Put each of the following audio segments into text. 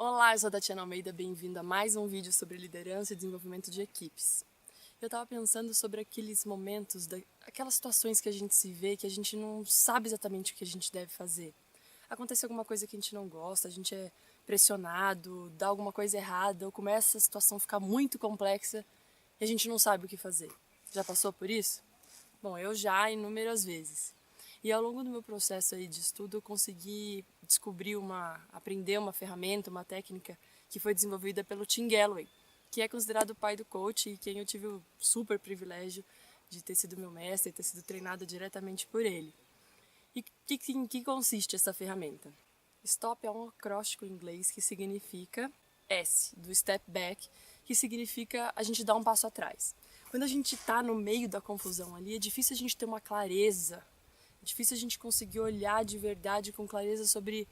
Olá, eu sou a Tatiana Almeida, bem-vindo a mais um vídeo sobre liderança e desenvolvimento de equipes. Eu estava pensando sobre aqueles momentos, aquelas situações que a gente se vê, que a gente não sabe exatamente o que a gente deve fazer. Acontece alguma coisa que a gente não gosta, a gente é pressionado, dá alguma coisa errada, ou começa a situação a ficar muito complexa e a gente não sabe o que fazer. Já passou por isso? Bom, eu já inúmeras vezes. E ao longo do meu processo aí de estudo, eu consegui aprender uma ferramenta, uma técnica que foi desenvolvida pelo Tim Galloway, que é considerado o pai do coach e quem eu tive o super privilégio de ter sido meu mestre e ter sido treinada diretamente por ele. E em que consiste essa ferramenta? STOP é um acróstico em inglês que significa S, do step back, que significa a gente dar um passo atrás. Quando a gente está no meio da confusão ali, é difícil a gente ter uma clareza, é difícil a gente conseguir olhar de verdade com clareza sobre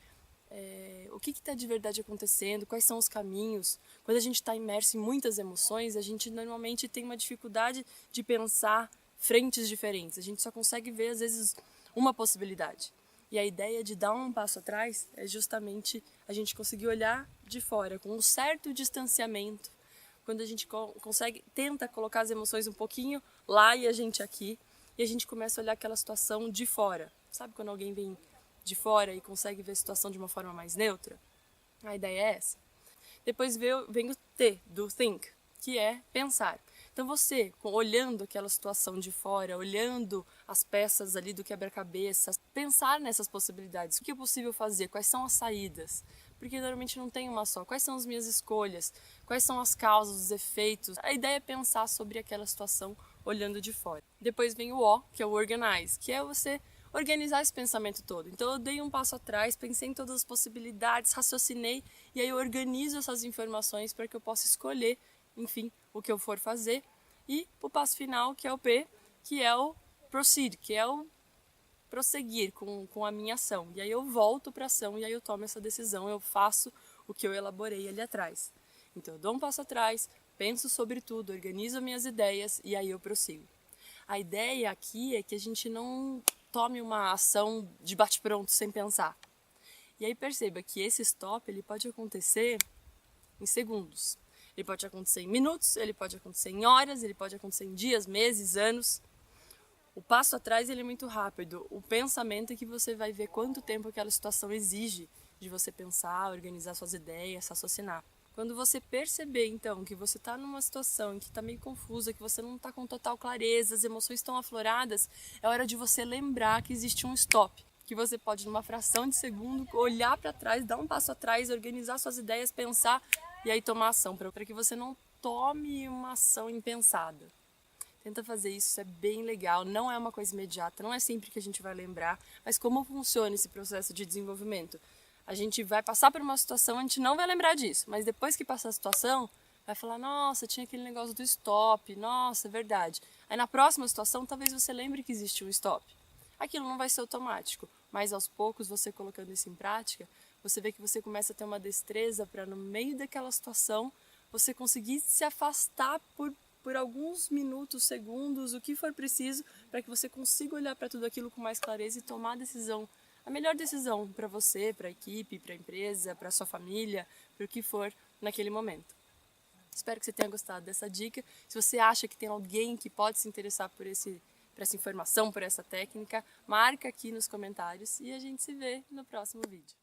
o que está de verdade acontecendo, quais são os caminhos. Quando a gente está imerso em muitas emoções, a gente normalmente tem uma dificuldade de pensar frentes diferentes. A gente só consegue ver, às vezes, uma possibilidade. E a ideia de dar um passo atrás é justamente a gente conseguir olhar de fora, com um certo distanciamento, quando a gente tenta colocar as emoções um pouquinho lá e a gente aqui, e a gente começa a olhar aquela situação de fora. Sabe quando alguém vem de fora e consegue ver a situação de uma forma mais neutra? A ideia é essa. Depois vem o T, do think, que é pensar. Então você, olhando aquela situação de fora, olhando as peças ali do quebra-cabeça, pensar nessas possibilidades. O que é possível fazer? Quais são as saídas? Porque normalmente não tem uma só. Quais são as minhas escolhas? Quais são as causas, os efeitos? A ideia é pensar sobre aquela situação olhando de fora. Depois vem o O, que é o organize, que é você organizar esse pensamento todo. Então eu dei um passo atrás, pensei em todas as possibilidades, raciocinei e aí eu organizo essas informações para que eu possa escolher, enfim, o que eu for fazer. E o passo final, que é o P, que é o proceed, que é o prosseguir com a minha ação. E aí eu volto para a ação e aí eu tomo essa decisão, eu faço o que eu elaborei ali atrás. Então eu dou um passo atrás, penso sobre tudo, organizo minhas ideias e aí eu prossigo. A ideia aqui é que a gente não tome uma ação de bate-pronto sem pensar. E aí perceba que esse stop ele pode acontecer em segundos. Ele pode acontecer em minutos, ele pode acontecer em horas, ele pode acontecer em dias, meses, anos. O passo atrás ele é muito rápido. O pensamento é que você vai ver quanto tempo aquela situação exige de você pensar, organizar suas ideias, raciocinar. Quando você perceber, então, que você está numa situação em que está meio confusa, que você não está com total clareza, as emoções estão afloradas, é hora de você lembrar que existe um stop. Que você pode, numa fração de segundo, olhar para trás, dar um passo atrás, organizar suas ideias, pensar e aí tomar ação, para que você não tome uma ação impensada. Tenta fazer isso, isso é bem legal, não é uma coisa imediata, não é sempre que a gente vai lembrar, mas como funciona esse processo de desenvolvimento? A gente vai passar por uma situação, a gente não vai lembrar disso, mas depois que passar a situação, vai falar, nossa, tinha aquele negócio do stop, nossa, é verdade. Aí na próxima situação, talvez você lembre que existe um stop. Aquilo não vai ser automático, mas aos poucos, você colocando isso em prática, você vê que você começa a ter uma destreza para no meio daquela situação, você conseguir se afastar por alguns minutos, segundos, o que for preciso, para que você consiga olhar para tudo aquilo com mais clareza e tomar a decisão, a melhor decisão para você, para a equipe, para a empresa, para a sua família, para o que for naquele momento. Espero que você tenha gostado dessa dica. Se você acha que tem alguém que pode se interessar por essa informação, por essa técnica, marca aqui nos comentários e a gente se vê no próximo vídeo.